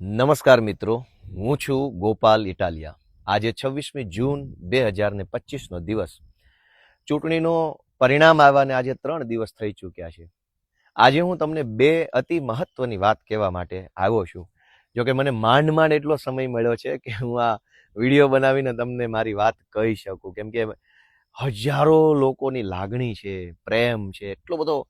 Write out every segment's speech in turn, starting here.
નમસ્કાર મિત્રો, હું છું ગોપાલ ઇટાલિયા. આજે 26મી જૂન 2025નો દિવસ. ચૂંટણીનો પરિણામ આવ્યાને આજે 3 દિવસ થઈ ચૂક્યા છે. આજે હું તમને બે અતિ મહત્વની વાત કહેવા માટે આવ્યો છું. જોકે મને માંડ એટલો સમય મળ્યો છે કે હું આ વિડીયો બનાવીને તમને મારી વાત કહી શકું, કેમ કે હજારો લોકોની લાગણી છે, પ્રેમ છે, એટલો બધો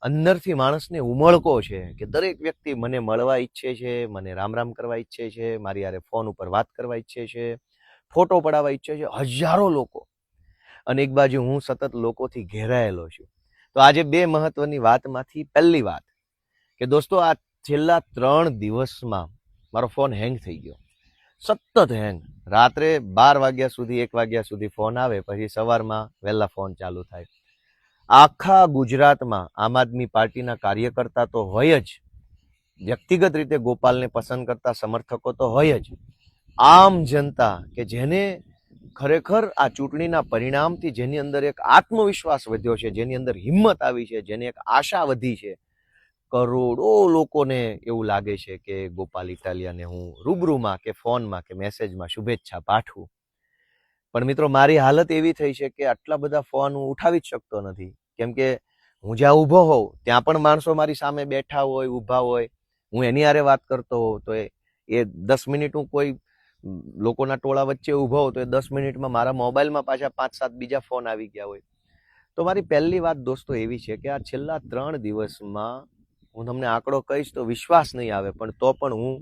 અંદરથી માણસને ઉમળકો છે કે દરેક વ્યક્તિ મને મળવા ઈચ્છે છે, મને રામ રામ કરવા ઈચ્છે છે, મારી હારે ફોન ઉપર વાત કરવા ઈચ્છે છે, ફોટો પડાવવા ઈચ્છે છે, હજારો લોકો. અને એક બાજુ હું સતત લોકોથી ઘેરાયેલો છું. તો આજે બે મહત્વની વાતમાંથી પહેલી વાત કે દોસ્તો, આ છેલ્લા 3 દિવસમાં મારો ફોન હેંગ થઈ ગયો, સતત હેંગ. રાત્રે 12 વાગ્યા સુધી 1 વાગ્યા સુધી ફોન આવે, પછી સવારમાં વહેલા ફોન ચાલુ થાય. આખા ગુજરાતમાં આમ આદમી પાર્ટીના કાર્યકર્તા તો હોય જ, વ્યક્તિગત રીતે ગોપાલને પસંદ કરતા સમર્થકો તો હોય જ, આમ જનતા કે જેને ખરેખર આ ચૂંટણીના પરિણામથી જેની અંદર એક આત્મવિશ્વાસ વધ્યો છે, જેની અંદર હિંમત આવી છે, જેની એક આશા વધી છે, કરોડો લોકોને એવું લાગે છે કે ગોપાલ ઇટાલિયાને હું રૂબરૂમાં કે ફોનમાં કે મેસેજમાં શુભેચ્છા પાઠવું. પણ મિત્રો, મારી હાલત એવી થઈ છે કે આટલા બધા ફોન હું ઉઠાવી જ શકતો નથી, કેમ કે હું જ્યાં ઊભો હોઉં ત્યાં પણ માણસો મારી સામે બેઠા હોય, ઊભા હોય. હું એની હારે વાત કરતો હોઉં તો એ 10 મિનિટ હું કોઈ લોકોના ટોળા વચ્ચે ઊભો હોઉં તો એ 10 મિનિટમાં મારા મોબાઈલમાં પાછા 5-7 બીજા ફોન આવી ગયા હોય. તો મારી પહેલી વાત દોસ્તો એવી છે કે આ છેલ્લા 3 દિવસમાં હું તમને આંકડો કહીશ તો વિશ્વાસ નહીં આવે, પણ તો પણ હું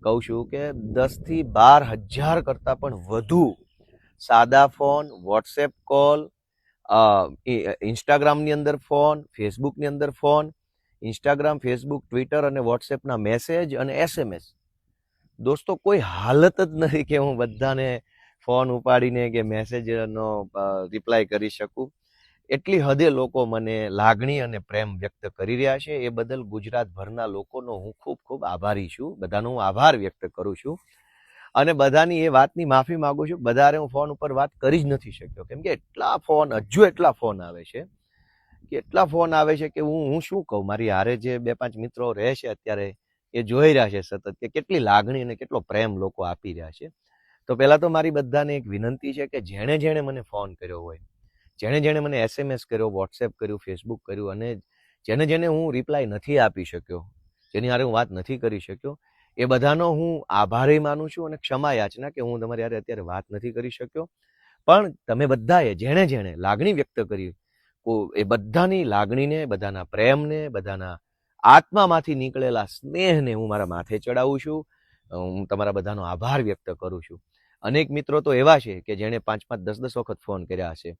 કહું છું કે 10 થી 12 હજાર કરતાં પણ વધુ સાદા ફોન, વોટ્સએપ કોલ, ઇન્સ્ટાગ્રામની અંદર ફોન, ફેસબુકની અંદર ફોન, ઇન્સ્ટાગ્રામ, ફેસબુક, ટ્વિટર અને વોટ્સએપના મેસેજ અને SMS. દોસ્તો, કોઈ હાલત જ નથી કે હું બધાને ફોન ઉપાડીને કે મેસેજનો રિપ્લાય કરી શકું. એટલી હદે લોકો મને લાગણી અને પ્રેમ વ્યક્ત કરી રહ્યા છે. એ બદલ ગુજરાતભરના લોકોનો હું ખૂબ ખૂબ આભારી છું. બધાનો હું આભાર વ્યક્ત કરું છું અને બધાની એ વાતની માફી માંગુ છું. બધારે હું ફોન ઉપર વાત કરી જ નથી શક્યો, કેમ કે એટલા ફોન આવે છે કે એટલા ફોન આવે છે કે હું શું કહું. મારી હારે જે 2-5 મિત્રો રહે છે અત્યારે, એ જોઈ રહ્યા છે સતત કે કેટલી લાગણી અને કેટલો પ્રેમ લોકો આપી રહ્યા છે. તો પહેલા તો મારી બધાને એક વિનંતી છે કે જેણે મને ફોન કર્યો હોય, જેણે મને SMS કર્યો, વોટ્સએપ કર્યું, ફેસબુક કર્યું અને જેને હું રિપ્લાય નથી આપી શક્યો, જેની હારે હું વાત નથી કરી શક્યો, એ બધાનો હું આભારી માનું છું અને ક્ષમા યાચના કે હું તમારી હારે અત્યારે વાત નથી કરી શક્યો. પણ તમે બધાએ જેણે લાગણી વ્યક્ત કરી, એ બધાની લાગણીને, બધાના પ્રેમને, બધાના આત્મામાંથી નીકળેલા સ્નેહને હું મારા માથે ચડાવું છું. હું તમારા બધાનો આભાર વ્યક્ત કરું છું. અનેક મિત્રો તો એવા છે કે જેણે 5-5, 10-10 વખત ફોન કર્યા હશે,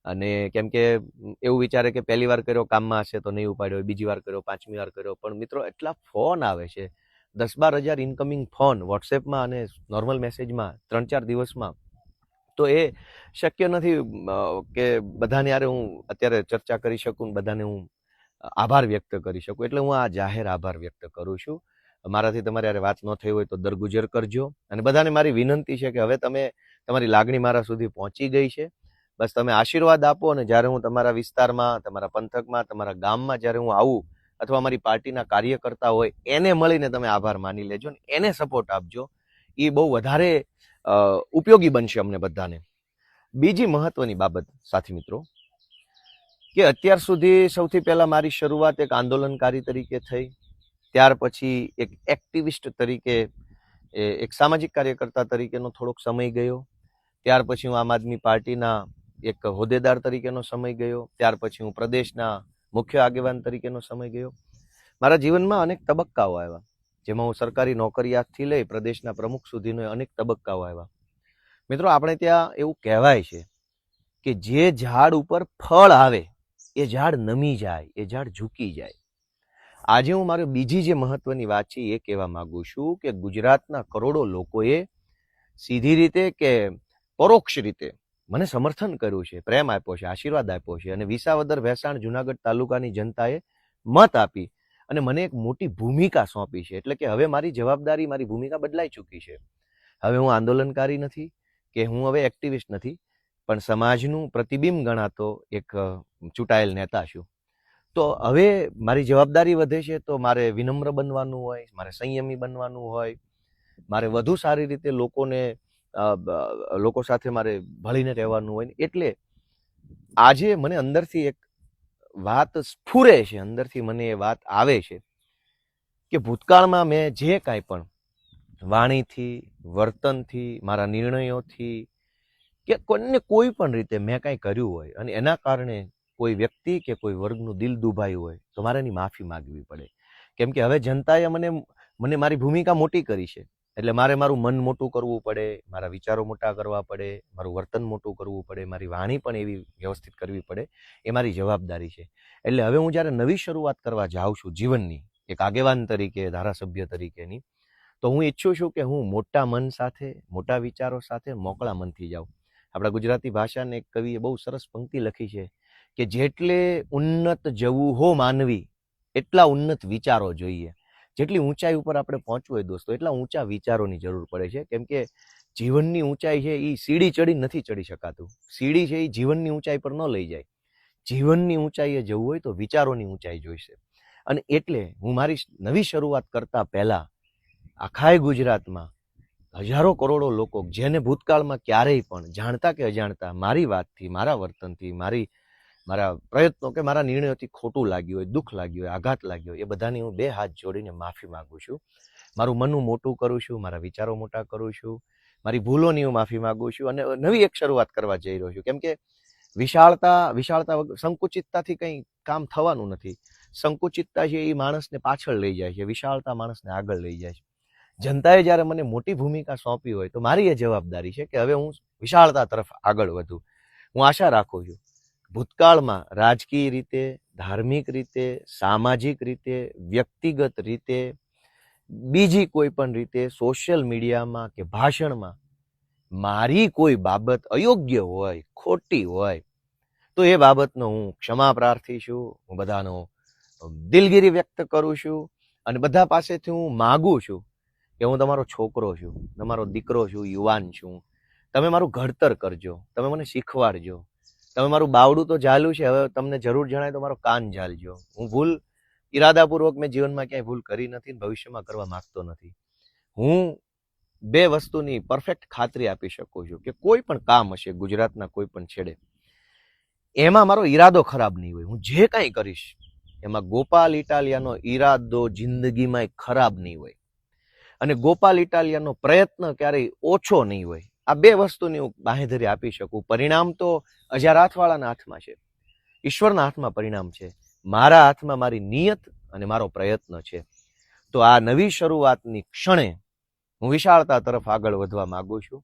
અને કેમ કે એવું વિચારે કે પહેલી વાર કર્યો કામમાં હશે તો નહીં ઉપાડ્યો, બીજી વાર કર્યો, 5મી વાર કર્યો. પણ મિત્રો, એટલા ફોન આવે છે, 10-12 હજાર ઇન્કમિંગ ફોન વોટ્સએપમાં અને નોર્મલ મેસેજમાં 3-4 દિવસમાં. તો એ શક્ય નથી કે બધાને યારે હું અત્યારે ચર્ચા કરી શકું, બધાને હું આભાર વ્યક્ત કરી શકું. એટલે હું આ જાહેર આભાર વ્યક્ત કરું છું. મારાથી તમારે યારે વાત ન થઈ હોય તો દરગુજર કરજો. અને બધાને મારી વિનંતી છે કે હવે તમારી લાગણી મારા સુધી પહોંચી ગઈ છે. બસ તમે આશીર્વાદ આપો, અને જ્યારે હું તમારા વિસ્તારમાં, તમારા પંથકમાં, તમારા ગામમાં જ્યારે હું આવું, અથવા અમારી પાર્ટીના કાર્યકર્તા હોય એને મળીને તમે આભાર માની લેજો ને એને સપોર્ટ આપજો. એ બહુ વધારે ઉપયોગી બનશે અમને બધાને. બીજી મહત્વની બાબત સાથી મિત્રો, કે અત્યાર સુધી સૌથી પહેલા મારી શરૂઆત એક આંદોલનકારી તરીકે થઈ, ત્યાર પછી એક એક્ટિવિસ્ટ તરીકે, એક સામાજિક કાર્યકર્તા તરીકેનો થોડોક સમય ગયો. ત્યાર પછી હું આમ આદમી પાર્ટીના એક હોદ્દેદાર તરીકેનો સમય ગયો. ત્યાર પછી હું પ્રદેશના મુખ્ય આગેવાન તરીકેનો સમય ગયો. મારા જીવનમાં અનેક તબક્કાઓ આવ્યા, જેમાં હું સરકારી નોકરિયાતથી લઈ પ્રદેશના પ્રમુખ સુધીનો અનેક તબક્કાઓ આવ્યા. મિત્રો, આપણે ત્યાં એવું કહેવાય છે કે જે ઝાડ ઉપર ફળ આવે એ ઝાડ નમી જાય, એ ઝાડ ઝૂકી જાય. આજે હું મારી બીજી જે મહત્વની વાત છે એ કહેવા માંગુ છું કે ગુજરાતના કરોડો લોકોએ સીધી રીતે કે પરોક્ષ રીતે મને સમર્થન કર્યું છે, પ્રેમ આપ્યો છે, આશીર્વાદ આપ્યો છે. અને વિસાવદર, ભેસાણ, જુનાગઢ તાલુકાની જનતાએ મત આપી અને મને એક મોટી ભૂમિકા સોંપી છે. એટલે કે હવે મારી જવાબદારી, મારી ભૂમિકા બદલાઈ ચૂકી છે. હવે હું આંદોલનકારી નથી કે હું હવે એક્ટિવિસ્ટ નથી, પણ સમાજનું પ્રતિબિંબ ગણાતો એક ચૂંટાયેલ નેતા છું. તો હવે મારી જવાબદારી વધે છે, તો મારે વિનમ્ર બનવાનું હોય, મારે સંયમી બનવાનું હોય, મારે વધુ સારી રીતે લોકો સાથે મારે ભળીને રહેવાનું હોય. એટલે આજે મને અંદરથી એક વાત સ્ફુરે છે, અંદરથી મને એ વાત આવે છે કે ભૂતકાળમાં મેં જે કાંઈ પણ વાણીથી, વર્તનથી, મારા નિર્ણયોથી કે કોઈ પણ રીતે મેં કાંઈ કર્યું હોય અને એના કારણે કોઈ વ્યક્તિ કે કોઈ વર્ગનું દિલ દુભાયું હોય તો મારે એની માફી માગવી પડે. કેમ કે હવે જનતાએ મને મારી ભૂમિકા મોટી કરી છે, એટલે મારે મારું મન મોટું કરવું પડે, મારા વિચારો મોટા કરવા પડે, મારું વર્તન મોટું કરવું પડે, મારી વાણી પણ એવી વ્યવસ્થિત કરવી પડે. એ મારી જવાબદારી છે. એટલે હવે હું જ્યારે નવી શરૂઆત કરવા જાઉં છું જીવનની, એક આગેવાન તરીકે, ધારાસભ્ય તરીકેની, તો હું ઈચ્છું છું કે હું મોટા મન સાથે, મોટા વિચારો સાથે મોકળા મનથી જાઉં. આપણા ગુજરાતી ભાષાને એક કવિએ બહુ સરસ પંક્તિ લખી છે કે જેટલે ઉન્નત જવું હો માનવી એટલા ઉન્નત વિચારો જોઈએ. જેટલી ઊંચાઈ ઉપર આપણે પહોંચવું હોય દોસ્તો, એટલા ઊંચા વિચારોની જરૂર પડે છે. કેમ કે જીવનની ઊંચાઈ છે એ સીડી ચડી નથી ચડી શકાતું. સીડી છે એ જીવનની ઊંચાઈ પર ન લઈ જાય. જીવનની ઊંચાઈએ જવું હોય તો વિચારોની ઊંચાઈ જોઈશે. અને એટલે હું મારી નવી શરૂઆત કરતા પહેલા આખાય ગુજરાતમાં હજારો કરોડો લોકો જેને ભૂતકાળમાં ક્યારેય પણ જાણતા કે અજાણતા મારી વાતથી, મારા વર્તનથી, મારા પ્રયત્નો કે મારા નિર્ણયોથી ખોટું લાગ્યું હોય, દુઃખ લાગ્યું હોય, આઘાત લાગ્યો હોય, એ બધાની હું 2 હાથ જોડીને માફી માંગુ છું. મારું મન મોટું કરું છું, મારા વિચારો મોટા કરું છું, મારી ભૂલોની હું માફી માંગુ છું અને નવી એક શરૂઆત કરવા જઈ રહ્યો છું. કેમ કે વિશાળતા સંકુચિતતાથી કંઈ કામ થવાનું નથી. સંકુચિતતા છે એ માણસને પાછળ લઈ જાય છે, વિશાળતા માણસને આગળ લઈ જાય છે. જનતાએ જ્યારે મને મોટી ભૂમિકા સોંપી હોય તો મારી એ જવાબદારી છે કે હવે હું વિશાળતા તરફ આગળ વધું. હું આશા રાખું છું ભૂતકાળમાં રાજકીય રીતે, ધાર્મિક રીતે, સામાજિક રીતે, વ્યક્તિગત રીતે, બીજી કોઈ પણ રીતે સોશિયલ મીડિયામાં કે ભાષણમાં મારી કોઈ બાબત અયોગ્ય હોય, ખોટી હોય તો એ બાબતનો હું ક્ષમા પ્રાર્થી છું. હું બધાનો દિલગીરી વ્યક્ત કરું છું અને બધા પાસેથી હું માગું છું કે હું તમારો છોકરો છું, તમારો દીકરો છું, યુવાન છું. તમે મારું ઘડતર કરજો, તમે મને શીખવાડજો. તમે મારું બાવડું તો ઝાલ્યું છે, હવે તમને જરૂર જણાય તો મારો કાન ઝાલજો. હું ઈરાદાપૂર્વક મેં જીવનમાં ક્યાંય ભૂલ કરી નથી, ભવિષ્યમાં કરવા માંગતો નથી. હું 2 વસ્તુની પરફેક્ટ ખાતરી આપી શકું છું કે કોઈ પણ કામ હશે ગુજરાતના કોઈ પણ છેડે, એમાં મારો ઈરાદો ખરાબ નહીં હોય. હું જે કાંઈ કરીશ એમાં ગોપાલ ઇટાલિયાનો ઈરાદો જિંદગીમાં ખરાબ નહીં હોય અને ગોપાલ ઇટાલિયાનો પ્રયત્ન ક્યારેય ઓછો નહીં હોય. આ 2 વસ્તુની હું બાંહેધરી આપી શકું. પરિણામ તો અજારાથવાળાના હાથમાં છે, ઈશ્વરના હાથમાં પરિણામ છે. મારા હાથમાં મારી નિયત અને મારો પ્રયત્ન છે. તો આ નવી શરૂઆતની ક્ષણે હું વિશાળતા તરફ આગળ વધવા માંગુ છું.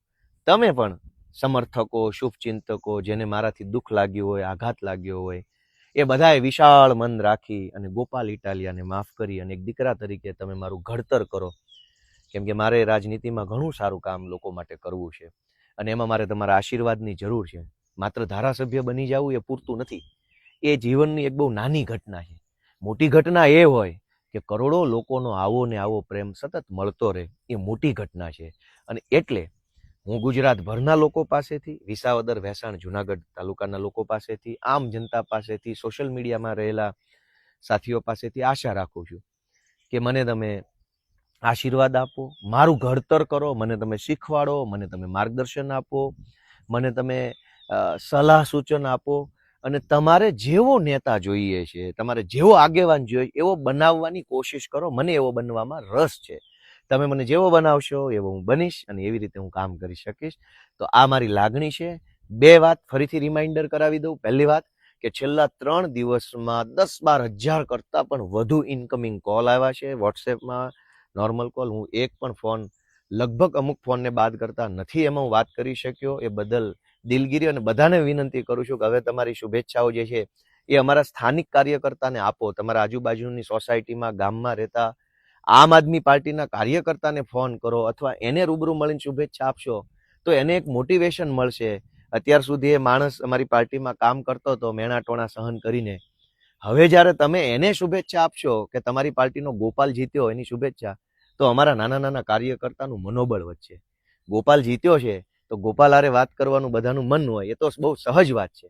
તમે પણ સમર્થકો, શુભચિંતકો, જેને મારાથી દુઃખ લાગ્યું હોય, આઘાત લાગ્યો હોય, એ બધાએ વિશાળ મન રાખી અને ગોપાલ ઇટાલિયાને માફ કરી અને એક દીકરા તરીકે તમે મારું ઘડતર કરો. કેમ કે મારે રાજનીતિમાં ઘણું સારું કામ લોકો માટે કરવું છે અને એમાં મારે તમારા આશીર્વાદની જરૂર છે. માત્ર ધારાસભ્ય બની જવું એ પૂરતું નથી. એ જીવનની એક બહુ નાની ઘટના છે. મોટી ઘટના એ હોય કે કરોડો લોકોનો આવો ને આવો પ્રેમ સતત મળતો રહે, એ મોટી ઘટના છે. અને એટલે હું ગુજરાતભરના લોકો પાસેથી, વિસાવદર, ભેંસાણ, જુનાગઢ તાલુકાના લોકો પાસેથી, આમ જનતા પાસેથી, સોશિયલ મીડિયામાં રહેલા સાથીઓ પાસેથી આશા રાખું છું કે મને તમે આશીર્વાદ આપો, મારું ઘડતર કરો, મને તમે શીખવાડો, મને તમે માર્ગદર્શન આપો, મને તમે સલાહ સૂચન આપો અને તમારે જેવો નેતા જોઈએ છે, તમારે જેવો આગેવાન જોઈએ એવો બનાવવાની કોશિશ કરો. મને એવો બનવામાં રસ છે. તમે મને જેવો બનાવશો એવો હું બનીશ અને એવી રીતે હું કામ કરી શકીશ. તો આ મારી લાગણી છે. 2 વાત ફરીથી રિમાઇન્ડર કરાવી દઉં. પહેલી વાત કે છેલ્લા 3 દિવસમાં 10-12 હજાર કરતાં પણ વધુ ઇનકમિંગ કોલ આવ્યા છે વોટ્સએપમાં, નોર્મલ કોલ. હું એક પણ ફોન, લગભગ અમુક ફોનને બાદ કરતા નથી, એમાં હું વાત કરી શક્યો. એ બદલ દિલગીરી અને બધાને વિનંતી કરું છું કે હવે તમારી શુભેચ્છાઓ જે છે એ અમારા સ્થાનિક કાર્યકર્તાને આપો. તમારા આજુબાજુની સોસાયટીમાં, ગામમાં રહેતા આમ આદમી પાર્ટીના કાર્યકર્તાને ફોન કરો અથવા એને રૂબરૂ મળીને શુભેચ્છા આપશો તો એને એક મોટિવેશન મળશે. અત્યાર સુધી એ માણસ અમારી પાર્ટીમાં કામ કરતો હતો મેણાટોણા સહન કરીને, હવે જ્યારે તમે એને શુભેચ્છા આપશો કે તમારી પાર્ટીનો ગોપાલ જીત્યો એની શુભેચ્છા, તો અમારા નાના નાના કાર્યકર્તાનું મનોબળ વધશે. ગોપાલ જીત્યો છે તો ગોપાલ હારે વાત કરવાનું બધાનું મન હોય, એ તો બહુ સહજ વાત છે.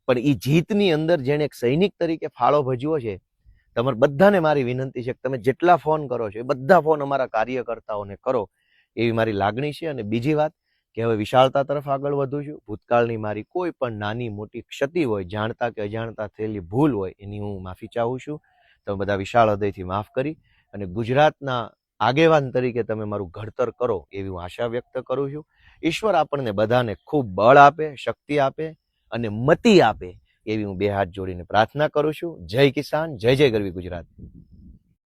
પણ એ જીતની અંદર જેણે એક સૈનિક તરીકે ફાળો ભજવો છે, તમારે બધાને મારી વિનંતી છે કે તમે જેટલા ફોન કરો છો એ બધા ફોન અમારા કાર્યકર્તાઓને કરો, એવી મારી લાગણી છે. અને બીજી વાત કે હવે વિશાળતા તરફ આગળ વધું છું. ભૂતકાળની મારી કોઈ પણ નાની મોટી ક્ષતિ હોય, જાણતા કે અજાણતા થયેલી ભૂલ હોય, એની હું માફી ચાહું છું. તમે બધા વિશાળ હૃદયથી માફ કરી અને ગુજરાતના આગેવાન તરીકે તમે મારું ઘડતર કરો એવી હું આશા વ્યક્ત કરું છું. ઈશ્વર આપણને બધાને ખૂબ બળ આપે, શક્તિ આપે અને મતિ આપે એવી હું બે હાથ જોડીને પ્રાર્થના કરું છું. જય કિસાન, જય જય ગરવી ગુજરાત.